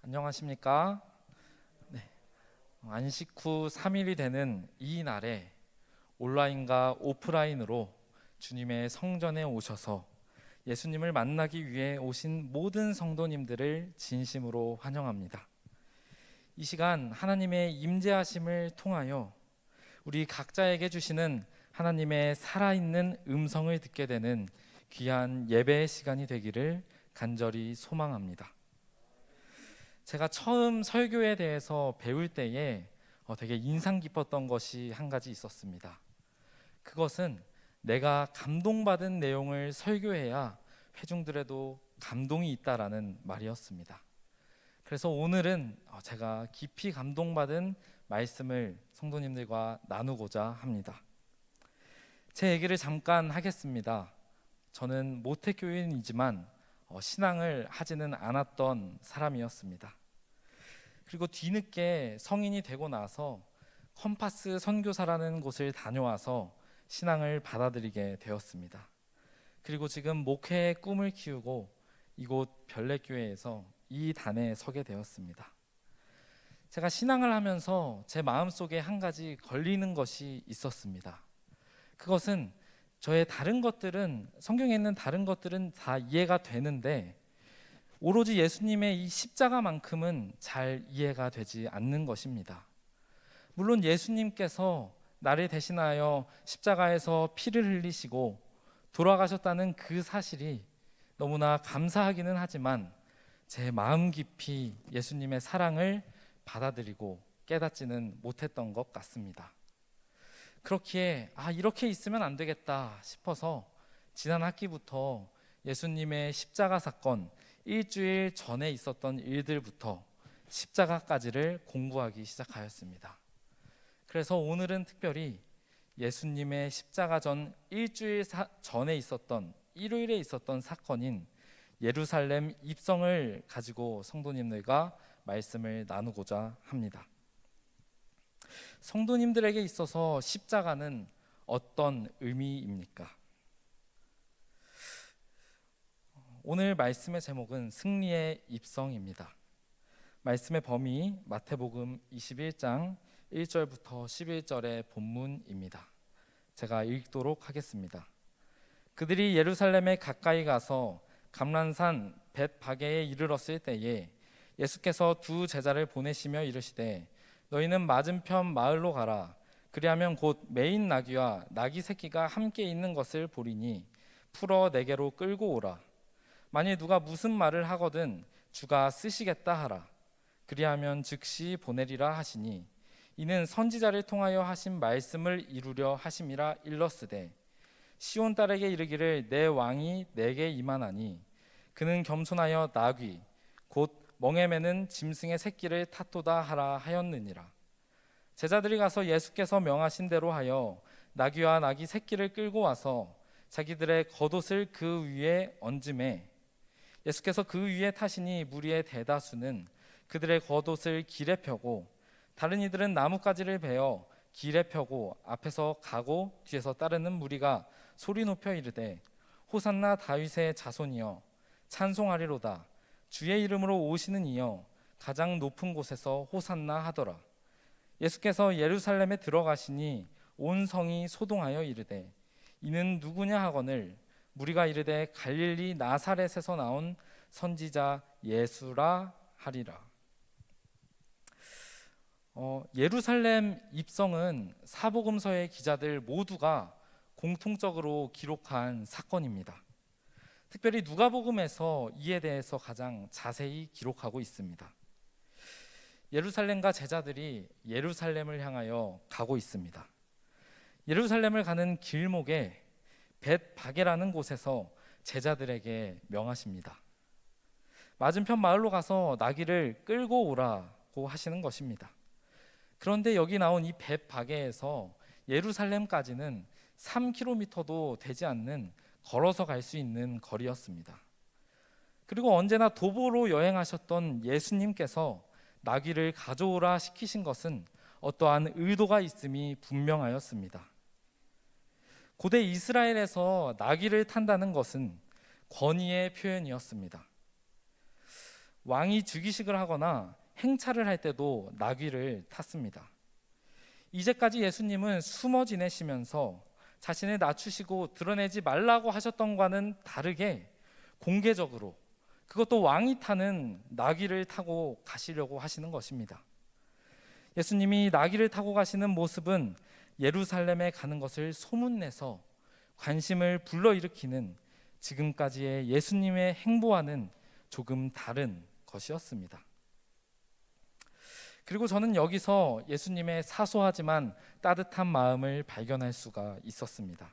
안녕하십니까? 네, 안식 후 3일이 되는 이 날에 온라인과 오프라인으로 주님의 성전에 오셔서 예수님을 만나기 위해 오신 모든 성도님들을 진심으로 환영합니다. 이 시간 하나님의 임재하심을 통하여 우리 각자에게 주시는 하나님의 살아있는 음성을 듣게 되는 귀한 예배의 시간이 되기를 간절히 소망합니다. 제가 처음 설교에 대해서 배울 때에 되게 인상 깊었던 것이 한 가지 있었습니다. 그것은 내가 감동받은 내용을 설교해야 회중들에도 감동이 있다라는 말이었습니다. 그래서 오늘은 제가 깊이 감동받은 말씀을 성도님들과 나누고자 합니다. 제 얘기를 잠깐 하겠습니다. 저는 모태교인이지만 신앙을 하지는 않았던 사람이었습니다. 그리고 뒤늦게 성인이 되고 나서 컴파스 선교사라는 곳을 다녀와서 신앙을 받아들이게 되었습니다. 그리고 지금 목회의 꿈을 키우고 이곳 별내교회에서 이 단에 서게 되었습니다. 제가 신앙을 하면서 제 마음속에 한 가지 걸리는 것이 있었습니다. 그것은 저의 다른 것들은, 성경에 있는 다른 것들은 다 이해가 되는데 오로지 예수님의 이 십자가만큼은 잘 이해가 되지 않는 것입니다. 물론 예수님께서 나를 대신하여 십자가에서 피를 흘리시고 돌아가셨다는 그 사실이 너무나 감사하기는 하지만 제 마음 깊이 예수님의 사랑을 받아들이고 깨닫지는 못했던 것 같습니다. 그렇기에 이렇게 있으면 안 되겠다 싶어서 지난 학기부터 예수님의 십자가 사건, 일주일 전에 있었던 일들부터 십자가까지를 공부하기 시작하였습니다. 그래서 오늘은 특별히 예수님의 십자가 전 일주일 전에 있었던 일요일에 있었던 사건인 예루살렘 입성을 가지고 성도님들과 말씀을 나누고자 합니다. 성도님들에게 있어서 십자가는 어떤 의미입니까? 오늘 말씀의 제목은 승리의 입성입니다. 말씀의 범위 마태복음 21장 1절부터 11절의 본문입니다. 제가 읽도록 하겠습니다. 그들이 예루살렘에 가까이 가서 감람산 벳바게에 이르렀을 때에 예수께서 두 제자를 보내시며 이르시되 너희는 맞은편 마을로 가라. 그리하면 곧 매인 나귀와 나귀 새끼가 함께 있는 것을 보리니 풀어 내게로 끌고 오라. 만일 누가 무슨 말을 하거든 주가 쓰시겠다 하라. 그리하면 즉시 보내리라 하시니 이는 선지자를 통하여 하신 말씀을 이루려 하심이라 일렀으되 시온 딸에게 이르기를 내 왕이 내게 임하나니 그는 겸손하여 나귀 곧 멍에 매는 짐승의 새끼를 탓도다 하라 하였느니라. 제자들이 가서 예수께서 명하신 대로 하여 나귀와 나귀 새끼를 끌고 와서 자기들의 겉옷을 그 위에 얹음에 예수께서 그 위에 타시니 무리의 대다수는 그들의 겉옷을 길에 펴고 다른 이들은 나뭇가지를 베어 길에 펴고 앞에서 가고 뒤에서 따르는 무리가 소리 높여 이르되 호산나 다윗의 자손이여 찬송하리로다. 주의 이름으로 오시는 이여 가장 높은 곳에서 호산나 하더라. 예수께서 예루살렘에 들어가시니 온 성이 소동하여 이르되 이는 누구냐 하거늘 무리가 이르되 갈릴리 나사렛에서 나온 선지자 예수라 하리라. 예루살렘 입성은 사복음서의 기자들 모두가 공통적으로 기록한 사건입니다. 특별히 누가복음에서 이에 대해서 가장 자세히 기록하고 있습니다. 예루살렘과 제자들이 예루살렘을 향하여 가고 있습니다. 예루살렘을 가는 길목에 벳바게라는 곳에서 제자들에게 명하십니다. 맞은편 마을로 가서 나귀를 끌고 오라고 하시는 것입니다. 그런데 여기 나온 이 벳바게에서 예루살렘까지는 3km도 되지 않는 걸어서 갈 수 있는 거리였습니다. 그리고 언제나 도보로 여행하셨던 예수님께서 나귀를 가져오라 시키신 것은 어떠한 의도가 있음이 분명하였습니다. 고대 이스라엘에서 나귀를 탄다는 것은 권위의 표현이었습니다. 왕이 즉위식을 하거나 행차를 할 때도 나귀를 탔습니다. 이제까지 예수님은 숨어 지내시면서 자신을 낮추시고 드러내지 말라고 하셨던과는 다르게 공개적으로, 그것도 왕이 타는 나귀를 타고 가시려고 하시는 것입니다. 예수님이 나귀를 타고 가시는 모습은 예루살렘에 가는 것을 소문내서 관심을 불러일으키는 지금까지의 예수님의 행보와는 조금 다른 것이었습니다. 그리고 저는 여기서 예수님의 사소하지만 따뜻한 마음을 발견할 수가 있었습니다.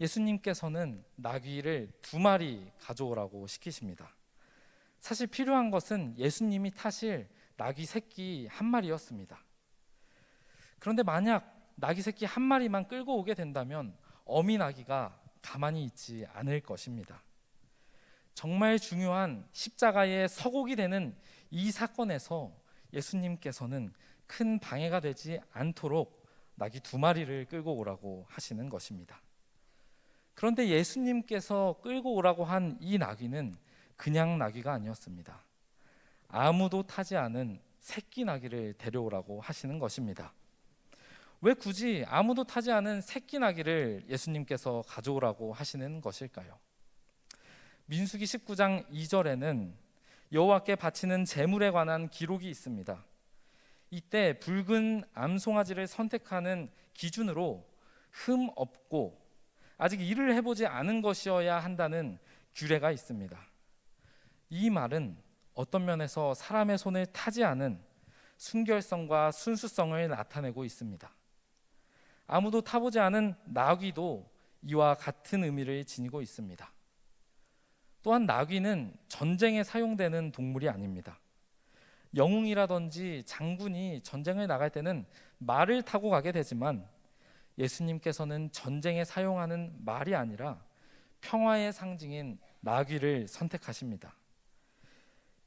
예수님께서는 나귀를 2마리 가져오라고 시키십니다. 사실 필요한 것은 예수님이 타실 나귀 새끼 1마리였습니다. 그런데 만약 나귀 새끼 1마리만 끌고 오게 된다면 어미 나귀가 가만히 있지 않을 것입니다. 정말 중요한 십자가의 서곡이 되는 이 사건에서 예수님께서는 큰 방해가 되지 않도록 나귀 2마리를 끌고 오라고 하시는 것입니다. 그런데 예수님께서 끌고 오라고 한 이 나귀는 그냥 나귀가 아니었습니다. 아무도 타지 않은 새끼 나귀를 데려오라고 하시는 것입니다. 왜 굳이 아무도 타지 않은 새끼 나귀를 예수님께서 가져오라고 하시는 것일까요? 민수기 19장 2절에는 여호와께 바치는 제물에 관한 기록이 있습니다. 이때 붉은 암송아지를 선택하는 기준으로 흠 없고 아직 일을 해보지 않은 것이어야 한다는 규례가 있습니다. 이 말은 어떤 면에서 사람의 손을 타지 않은 순결성과 순수성을 나타내고 있습니다. 아무도 타보지 않은 나귀도 이와 같은 의미를 지니고 있습니다. 또한 나귀는 전쟁에 사용되는 동물이 아닙니다. 영웅이라든지 장군이 전쟁을 나갈 때는 말을 타고 가게 되지만 예수님께서는 전쟁에 사용하는 말이 아니라 평화의 상징인 나귀를 선택하십니다.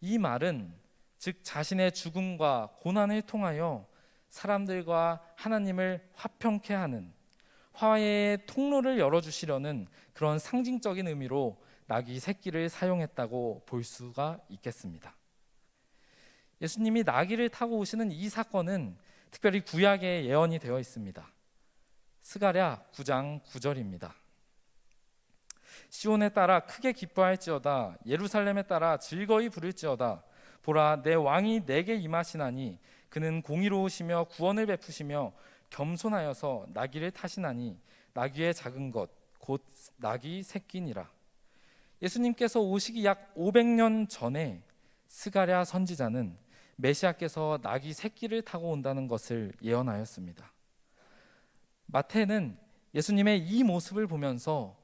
이 말은 즉 자신의 죽음과 고난을 통하여 사람들과 하나님을 화평케 하는 화해의 통로를 열어주시려는 그런 상징적인 의미로 나귀 새끼를 사용했다고 볼 수가 있겠습니다. 예수님이 나귀를 타고 오시는 이 사건은 특별히 구약에 예언이 되어 있습니다. 스가랴 9장 9절입니다. 시온에 따라 크게 기뻐할지어다, 예루살렘에 따라 즐거이 부를지어다. 보라, 내 왕이 내게 임하시나니 그는 공의로우시며 구원을 베푸시며 겸손하여서 나귀를 타시나니 나귀의 작은 것 곧 나귀 새끼니라. 예수님께서 오시기 약 500년 전에 스가랴 선지자는 메시아께서 나귀 새끼를 타고 온다는 것을 예언하였습니다. 마태는 예수님의 이 모습을 보면서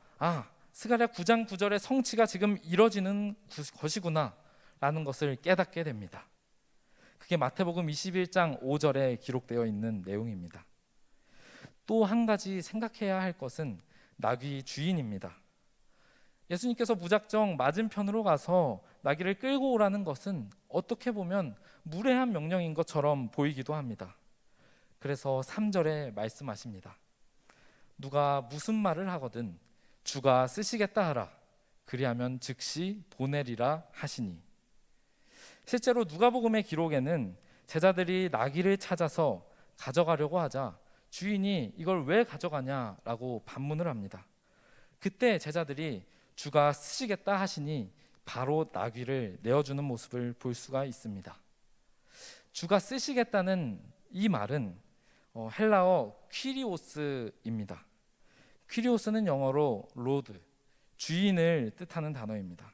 스가랴 9장 9절의 성취가 지금 이뤄지는 것이구나 라는 것을 깨닫게 됩니다. 그게 마태복음 21장 5절에 기록되어 있는 내용입니다. 또 한 가지 생각해야 할 것은 나귀 주인입니다. 예수님께서 무작정 맞은편으로 가서 나귀를 끌고 오라는 것은 어떻게 보면 무례한 명령인 것처럼 보이기도 합니다. 그래서 3절에 말씀하십니다. 누가 무슨 말을 하거든 주가 쓰시겠다 하라. 그리하면 즉시 보내리라 하시니. 실제로 누가복음의 기록에는 제자들이 나귀를 찾아서 가져가려고 하자 주인이 이걸 왜 가져가냐라고 반문을 합니다. 그때 제자들이 주가 쓰시겠다 하시니 바로 나귀를 내어주는 모습을 볼 수가 있습니다. 주가 쓰시겠다는 이 말은 헬라어 퀴리오스입니다. 퀴리오스는 영어로 로드, 주인을 뜻하는 단어입니다.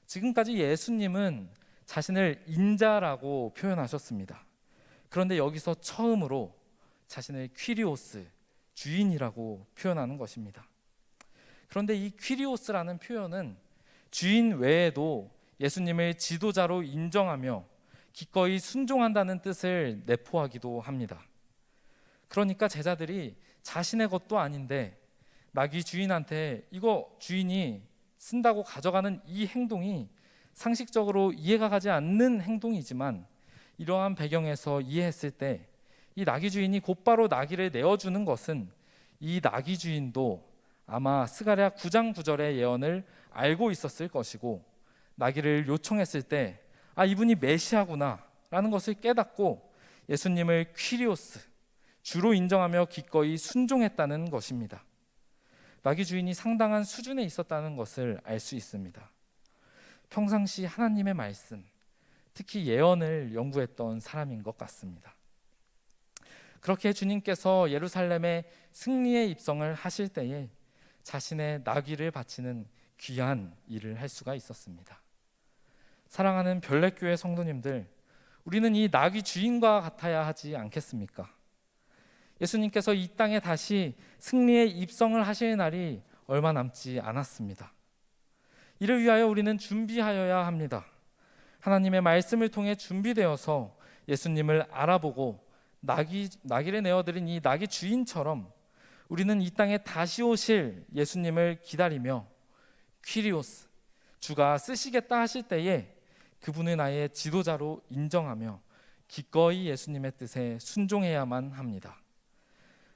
지금까지 예수님은 자신을 인자라고 표현하셨습니다. 그런데 여기서 처음으로 자신을 퀴리오스, 주인이라고 표현하는 것입니다. 그런데 이 퀴리오스라는 표현은 주인 외에도 예수님을 지도자로 인정하며 기꺼이 순종한다는 뜻을 내포하기도 합니다. 그러니까 제자들이 자신의 것도 아닌데 나귀 주인한테 이거 주인이 쓴다고 가져가는 이 행동이 상식적으로 이해가 가지 않는 행동이지만 이러한 배경에서 이해했을 때 이 나귀 주인이 곧바로 나귀를 내어주는 것은 이 나귀 주인도 아마 스가랴 9장 9절의 예언을 알고 있었을 것이고 나귀를 요청했을 때 이분이 메시아구나 라는 것을 깨닫고 예수님을 퀴리오스, 주로 인정하며 기꺼이 순종했다는 것입니다. 나귀 주인이 상당한 수준에 있었다는 것을 알 수 있습니다. 평상시 하나님의 말씀, 특히 예언을 연구했던 사람인 것 같습니다. 그렇게 주님께서 예루살렘에 승리의 입성을 하실 때에 자신의 나귀를 바치는 귀한 일을 할 수가 있었습니다. 사랑하는 별내교회 성도님들, 우리는 이 나귀 주인과 같아야 하지 않겠습니까? 예수님께서 이 땅에 다시 승리의 입성을 하실 날이 얼마 남지 않았습니다. 이를 위하여 우리는 준비하여야 합니다. 하나님의 말씀을 통해 준비되어서 예수님을 알아보고 나귀를 내어드린 이 나귀 주인처럼 우리는 이 땅에 다시 오실 예수님을 기다리며 퀴리오스, 주가 쓰시겠다 하실 때에 그분을 나의 지도자로 인정하며 기꺼이 예수님의 뜻에 순종해야만 합니다.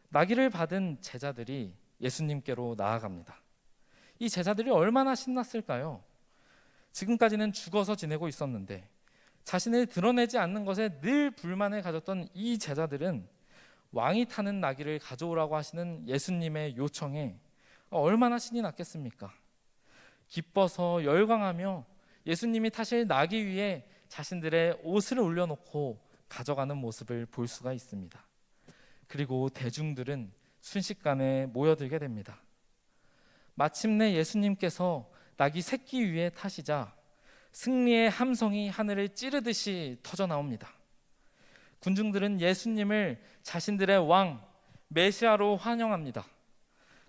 나귀를 받은 제자들이 예수님께로 나아갑니다. 이 제자들이 얼마나 신났을까요? 지금까지는 죽어서 지내고 있었는데 자신을 드러내지 않는 것에 늘 불만을 가졌던 이 제자들은 왕이 타는 나귀를 가져오라고 하시는 예수님의 요청에 얼마나 신이 났겠습니까? 기뻐서 열광하며 예수님이 타실 나귀 위에 자신들의 옷을 올려놓고 가져가는 모습을 볼 수가 있습니다. 그리고 대중들은 순식간에 모여들게 됩니다. 마침내 예수님께서 나귀 새끼 위에 타시자 승리의 함성이 하늘을 찌르듯이 터져 나옵니다. 군중들은 예수님을 자신들의 왕, 메시아로 환영합니다.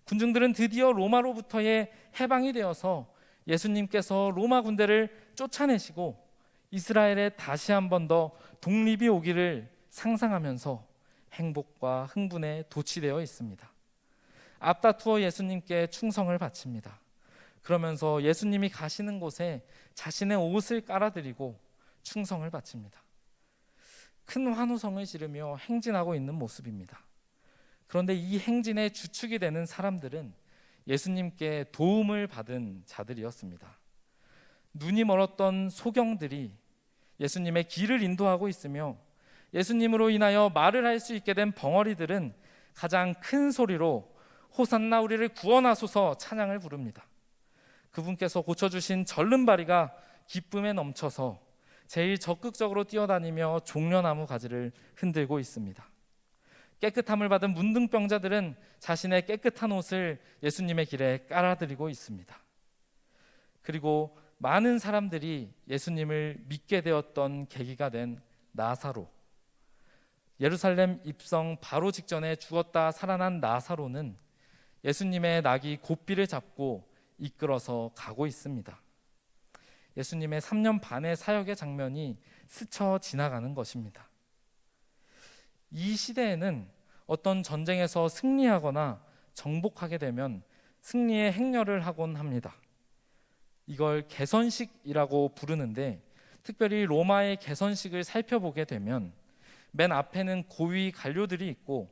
군중들은 드디어 로마로부터의 해방이 되어서 예수님께서 로마 군대를 쫓아내시고 이스라엘에 다시 한 번 더 독립이 오기를 상상하면서 행복과 흥분에 도취되어 있습니다. 앞다투어 예수님께 충성을 바칩니다. 그러면서 예수님이 가시는 곳에 자신의 옷을 깔아드리고 충성을 바칩니다. 큰 환호성을 지르며 행진하고 있는 모습입니다. 그런데 이 행진의 주축이 되는 사람들은 예수님께 도움을 받은 자들이었습니다. 눈이 멀었던 소경들이 예수님의 길을 인도하고 있으며 예수님으로 인하여 말을 할 수 있게 된 벙어리들은 가장 큰 소리로 호산나 우리를 구원하소서 찬양을 부릅니다. 그분께서 고쳐주신 절름발이가 기쁨에 넘쳐서 제일 적극적으로 뛰어다니며 종려나무 가지를 흔들고 있습니다. 깨끗함을 받은 문둥병자들은 자신의 깨끗한 옷을 예수님의 길에 깔아드리고 있습니다. 그리고 많은 사람들이 예수님을 믿게 되었던 계기가 된 나사로, 예루살렘 입성 바로 직전에 죽었다 살아난 나사로는 예수님의 나귀 고삐를 잡고 이끌어서 가고 있습니다. 예수님의 3년 반의 사역의 장면이 스쳐 지나가는 것입니다. 이 시대에는 어떤 전쟁에서 승리하거나 정복하게 되면 승리의 행렬을 하곤 합니다. 이걸 개선식이라고 부르는데 특별히 로마의 개선식을 살펴보게 되면 맨 앞에는 고위 관료들이 있고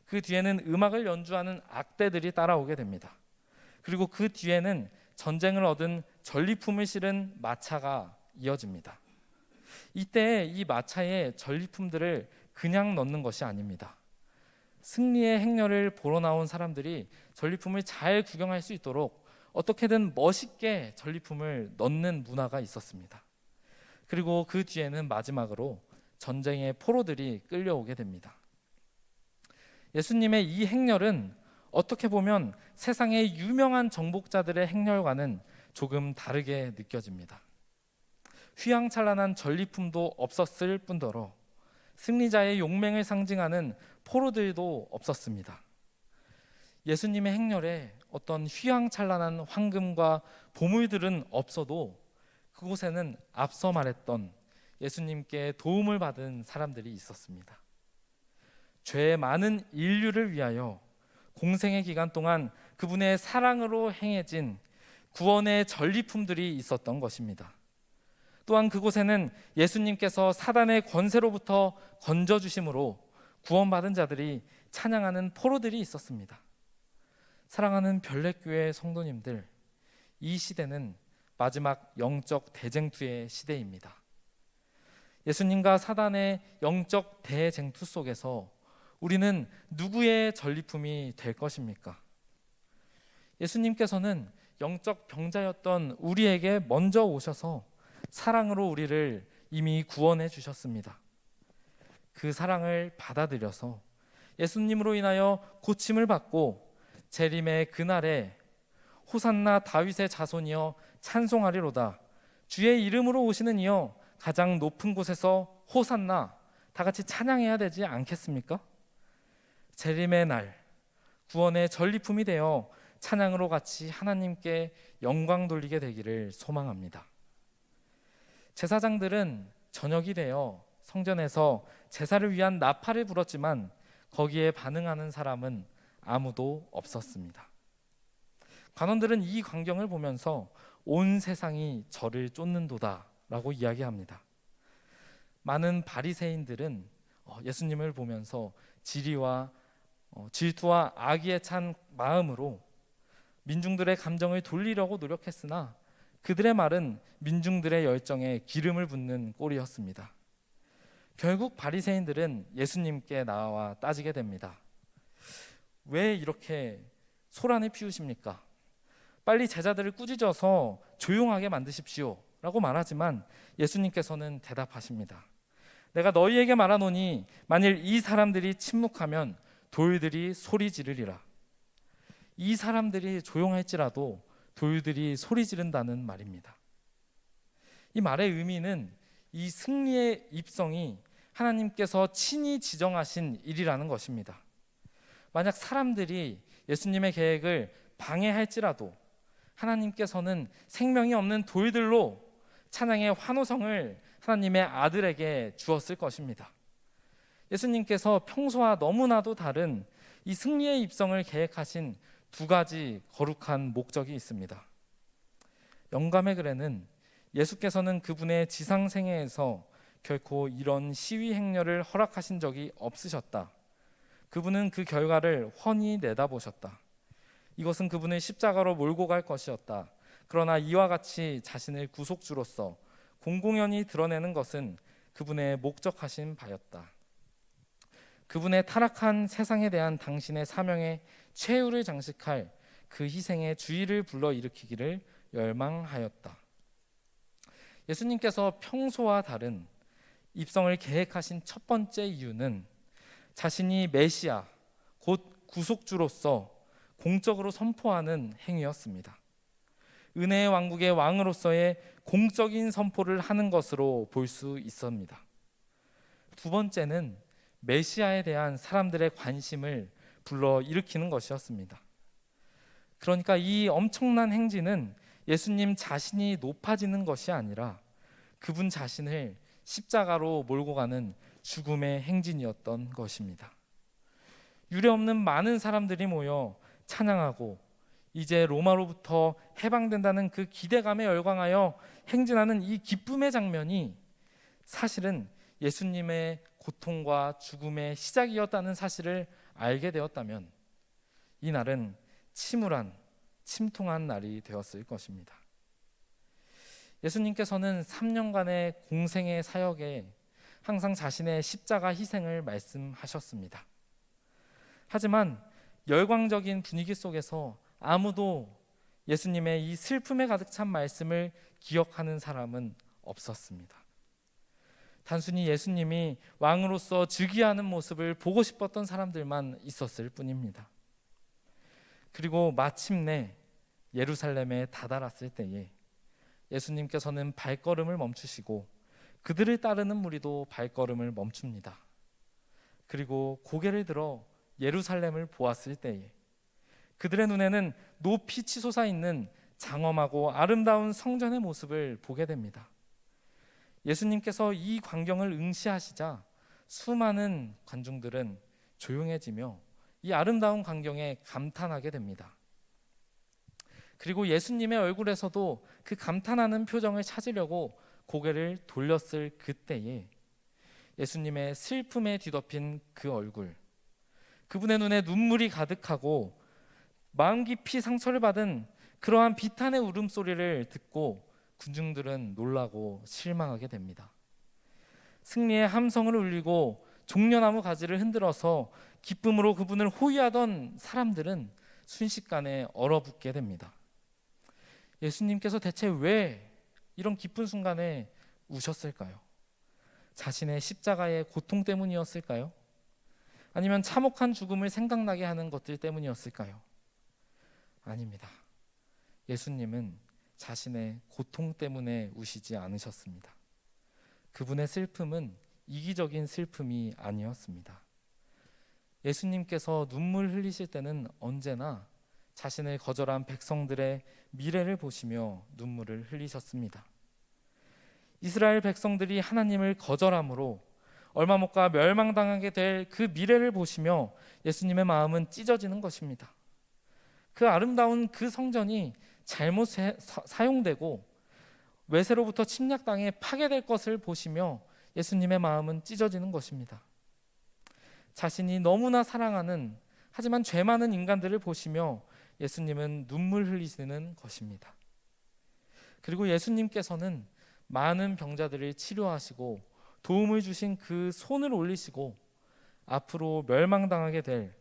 그 뒤에는 음악을 연주하는 악대들이 따라오게 됩니다. 그리고 그 뒤에는 전쟁을 얻은 전리품을 실은 마차가 이어집니다. 이때 이 마차에 전리품들을 그냥 넣는 것이 아닙니다. 승리의 행렬을 보러 나온 사람들이 전리품을 잘 구경할 수 있도록 어떻게든 멋있게 전리품을 넣는 문화가 있었습니다. 그리고 그 뒤에는 마지막으로 전쟁의 포로들이 끌려오게 됩니다. 예수님의 이 행렬은 어떻게 보면 세상의 유명한 정복자들의 행렬과는 조금 다르게 느껴집니다. 휘황찬란한 전리품도 없었을 뿐더러 승리자의 용맹을 상징하는 포로들도 없었습니다. 예수님의 행렬에 어떤 휘황찬란한 황금과 보물들은 없어도 그곳에는 앞서 말했던 예수님께 도움을 받은 사람들이 있었습니다. 죄 많은 인류를 위하여 공생의 기간 동안 그분의 사랑으로 행해진 구원의 전리품들이 있었던 것입니다. 또한 그곳에는 예수님께서 사단의 권세로부터 건져주심으로 구원받은 자들이 찬양하는 포로들이 있었습니다. 사랑하는 별내교회 성도님들, 이 시대는 마지막 영적 대쟁투의 시대입니다. 예수님과 사단의 영적 대쟁투 속에서 우리는 누구의 전리품이 될 것입니까? 예수님께서는 영적 병자였던 우리에게 먼저 오셔서 사랑으로 우리를 이미 구원해 주셨습니다. 그 사랑을 받아들여서 예수님으로 인하여 고침을 받고 재림의 그날에 호산나 다윗의 자손이여 찬송하리로다, 주의 이름으로 오시는 이여 가장 높은 곳에서 호산나, 다 같이 찬양해야 되지 않겠습니까? 재림의 날 구원의 전리품이 되어 찬양으로 같이 하나님께 영광 돌리게 되기를 소망합니다. 제사장들은 저녁이 되어 성전에서 제사를 위한 나팔을 불었지만 거기에 반응하는 사람은 아무도 없었습니다. 관원들은 이 광경을 보면서 온 세상이 저를 쫓는도다 라고 이야기합니다. 많은 바리새인들은 예수님을 보면서 질투와 악의에 찬 마음으로 민중들의 감정을 돌리려고 노력했으나 그들의 말은 민중들의 열정에 기름을 붓는 꼴이었습니다. 결국 바리새인들은 예수님께 나와 따지게 됩니다. 왜 이렇게 소란을 피우십니까? 빨리 제자들을 꾸짖어서 조용하게 만드십시오 라고 말하지만 예수님께서는 대답하십니다. 내가 너희에게 말하노니 만일 이 사람들이 침묵하면 돌들이 소리 지르리라. 이 사람들이 조용할지라도 돌들이 소리 지른다는 말입니다. 이 말의 의미는 이 승리의 입성이 하나님께서 친히 지정하신 일이라는 것입니다. 만약 사람들이 예수님의 계획을 방해할지라도 하나님께서는 생명이 없는 돌들로 찬양의 환호성을 하나님의 아들에게 주었을 것입니다. 예수님께서 평소와 너무나도 다른 이 승리의 입성을 계획하신 두 가지 거룩한 목적이 있습니다. 영감의 글에는 예수께서는 그분의 지상 생애에서 결코 이런 시위 행렬을 허락하신 적이 없으셨다. 그분은 그 결과를 훤히 내다보셨다. 이것은 그분을 십자가로 몰고 갈 것이었다. 그러나 이와 같이 자신을 구속주로서 공공연히 드러내는 것은 그분의 목적하신 바였다. 그분의 타락한 세상에 대한 당신의 사명의 최후를 장식할 그 희생의 주의를 불러일으키기를 열망하였다. 예수님께서 평소와 다른 입성을 계획하신 첫 번째 이유는 자신이 메시아, 곧 구속주로서 공적으로 선포하는 행위였습니다. 은혜의 왕국의 왕으로서의 공적인 선포를 하는 것으로 볼 수 있습니다. 두 번째는 메시아에 대한 사람들의 관심을 불러일으키는 것이었습니다. 그러니까 이 엄청난 행진은 예수님 자신이 높아지는 것이 아니라 그분 자신을 십자가로 몰고 가는 죽음의 행진이었던 것입니다. 유례없는 많은 사람들이 모여 찬양하고 이제 로마로부터 해방된다는 그 기대감에 열광하여 행진하는 이 기쁨의 장면이 사실은 예수님의 고통과 죽음의 시작이었다는 사실을 알게 되었다면 이 날은 침통한 날이 되었을 것입니다. 예수님께서는 3년간의 공생의 사역에 항상 자신의 십자가 희생을 말씀하셨습니다. 하지만 열광적인 분위기 속에서 아무도 예수님의 이 슬픔에 가득 찬 말씀을 기억하는 사람은 없었습니다. 단순히 예수님이 왕으로서 즉위하는 모습을 보고 싶었던 사람들만 있었을 뿐입니다. 그리고 마침내 예루살렘에 다다랐을 때에 예수님께서는 발걸음을 멈추시고 그들을 따르는 무리도 발걸음을 멈춥니다. 그리고 고개를 들어 예루살렘을 보았을 때에 그들의 눈에는 높이 치솟아 있는 장엄하고 아름다운 성전의 모습을 보게 됩니다. 예수님께서 이 광경을 응시하시자 수많은 관중들은 조용해지며 이 아름다운 광경에 감탄하게 됩니다. 그리고 예수님의 얼굴에서도 그 감탄하는 표정을 찾으려고 고개를 돌렸을 그때에 예수님의 슬픔에 뒤덮인 그 얼굴, 그분의 눈에 눈물이 가득하고 마음 깊이 상처를 받은 그러한 비탄의 울음소리를 듣고 군중들은 놀라고 실망하게 됩니다. 승리의 함성을 울리고 종려나무 가지를 흔들어서 기쁨으로 그분을 호위하던 사람들은 순식간에 얼어붙게 됩니다. 예수님께서 대체 왜 이런 기쁜 순간에 우셨을까요? 자신의 십자가의 고통 때문이었을까요? 아니면 참혹한 죽음을 생각나게 하는 것들 때문이었을까요? 아닙니다. 예수님은 자신의 고통 때문에 우시지 않으셨습니다. 그분의 슬픔은 이기적인 슬픔이 아니었습니다. 예수님께서 눈물 흘리실 때는 언제나 자신을 거절한 백성들의 미래를 보시며 눈물을 흘리셨습니다. 이스라엘 백성들이 하나님을 거절함으로 얼마 못 가 멸망당하게 될 그 미래를 보시며 예수님의 마음은 찢어지는 것입니다. 그 아름다운 그 성전이 잘못 사용되고 외세로부터 침략당해 파괴될 것을 보시며 예수님의 마음은 찢어지는 것입니다. 자신이 너무나 사랑하는 하지만 죄 많은 인간들을 보시며 예수님은 눈물 흘리시는 것입니다. 그리고 예수님께서는 많은 병자들을 치료하시고 도움을 주신 그 손을 올리시고 앞으로 멸망당하게 될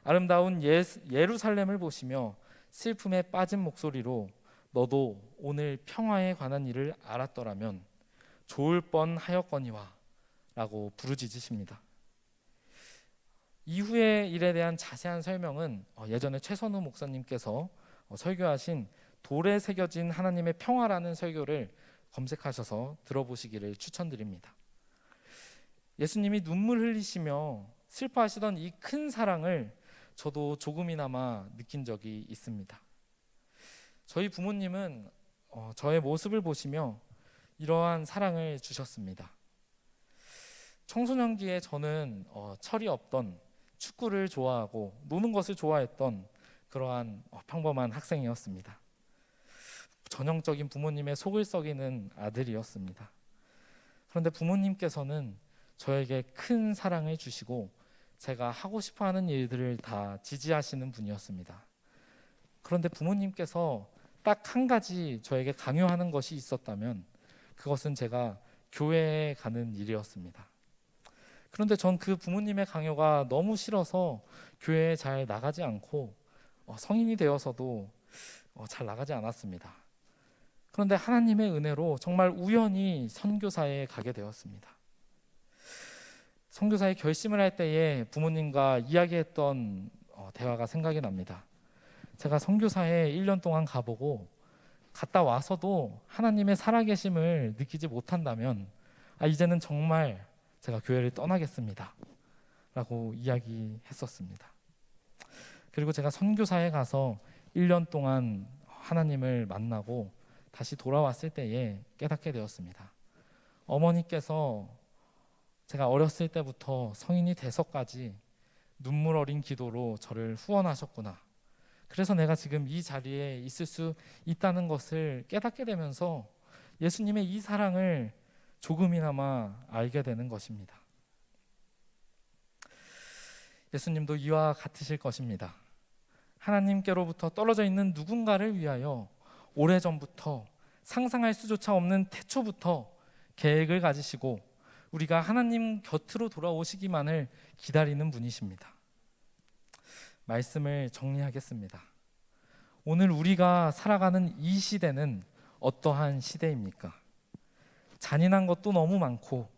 아름다운 예루살렘을 보시며 슬픔에 빠진 목소리로 너도 오늘 평화에 관한 일을 알았더라면 좋을 뻔하였거니와 라고 부르짖으십니다. 이후의 일에 대한 자세한 설명은 예전에 최선우 목사님께서 설교하신 돌에 새겨진 하나님의 평화라는 설교를 검색하셔서 들어보시기를 추천드립니다. 예수님이 눈물 흘리시며 슬퍼하시던 이 큰 사랑을 저도 조금이나마 느낀 적이 있습니다. 저희 부모님은 저의 모습을 보시며 이러한 사랑을 주셨습니다. 청소년기에 저는 철이 없던 축구를 좋아하고 노는 것을 좋아했던 그러한 평범한 학생이었습니다. 전형적인 부모님의 속을 썩이는 아들이었습니다. 그런데 부모님께서는 저에게 큰 사랑을 주시고 제가 하고 싶어하는 일들을 다 지지하시는 분이었습니다. 그런데 부모님께서 딱 한 가지 저에게 강요하는 것이 있었다면 그것은 제가 교회에 가는 일이었습니다. 그런데 전 그 부모님의 강요가 너무 싫어서 교회에 잘 나가지 않고 성인이 되어서도 잘 나가지 않았습니다. 그런데 하나님의 은혜로 정말 우연히 선교사에 가게 되었습니다. 선교사에 결심을 할 때에 부모님과 이야기했던 대화가 생각이 납니다. 제가 선교사에 1년 동안 가보고 갔다 와서도 하나님의 살아계심을 느끼지 못한다면 이제는 정말 제가 교회를 떠나겠습니다 라고 이야기했었습니다. 그리고 제가 선교사에 가서 1년 동안 하나님을 만나고 다시 돌아왔을 때에 깨닫게 되었습니다. 어머니께서 제가 어렸을 때부터 성인이 돼서까지 눈물 어린 기도로 저를 후원하셨구나. 그래서 내가 지금 이 자리에 있을 수 있다는 것을 깨닫게 되면서 예수님의 이 사랑을 조금이나마 알게 되는 것입니다. 예수님도 이와 같으실 것입니다. 하나님께로부터 떨어져 있는 누군가를 위하여 오래전부터 상상할 수조차 없는 태초부터 계획을 가지시고 우리가 하나님 곁으로 돌아오시기만을 기다리는 분이십니다. 말씀을 정리하겠습니다. 오늘 우리가 살아가는 이 시대는 어떠한 시대입니까? 잔인한 것도 너무 많고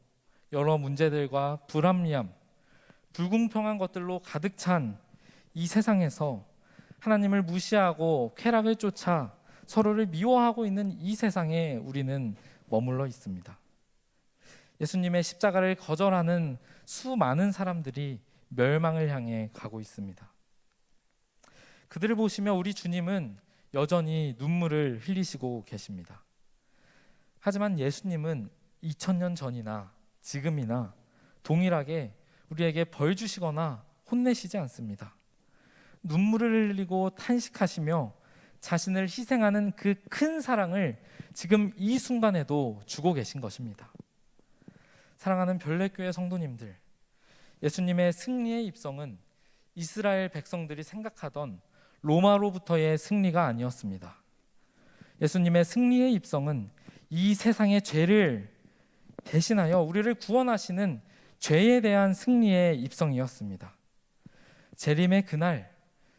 여러 문제들과 불합리함, 불공평한 것들로 가득 찬 이 세상에서 하나님을 무시하고 쾌락을 쫓아 서로를 미워하고 있는 이 세상에 우리는 머물러 있습니다. 예수님의 십자가를 거절하는 수많은 사람들이 멸망을 향해 가고 있습니다. 그들을 보시며 우리 주님은 여전히 눈물을 흘리시고 계십니다. 하지만 예수님은 2000년 전이나 지금이나 동일하게 우리에게 벌 주시거나 혼내시지 않습니다. 눈물을 흘리고 탄식하시며 자신을 희생하는 그 큰 사랑을 지금 이 순간에도 주고 계신 것입니다. 사랑하는 별내교회 성도님들, 예수님의 승리의 입성은 이스라엘 백성들이 생각하던 로마로부터의 승리가 아니었습니다. 예수님의 승리의 입성은 이 세상의 죄를 대신하여 우리를 구원하시는 죄에 대한 승리의 입성이었습니다. 재림의 그날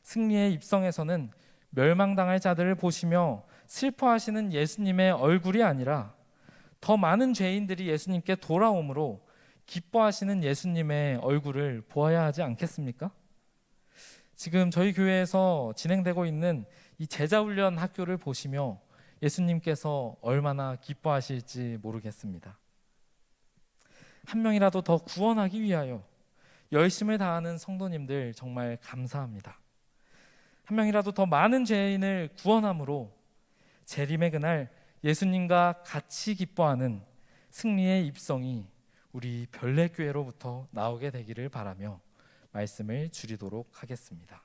승리의 입성에서는 멸망당할 자들을 보시며 슬퍼하시는 예수님의 얼굴이 아니라 더 많은 죄인들이 예수님께 돌아오므로 기뻐하시는 예수님의 얼굴을 보아야 하지 않겠습니까? 지금 저희 교회에서 진행되고 있는 이 제자훈련 학교를 보시며 예수님께서 얼마나 기뻐하실지 모르겠습니다. 한 명이라도 더 구원하기 위하여 열심을 다하는 성도님들 정말 감사합니다. 한 명이라도 더 많은 죄인을 구원함으로 재림의 그날 예수님과 같이 기뻐하는 승리의 입성이 우리 별내교회로부터 나오게 되기를 바라며 말씀을 줄이도록 하겠습니다.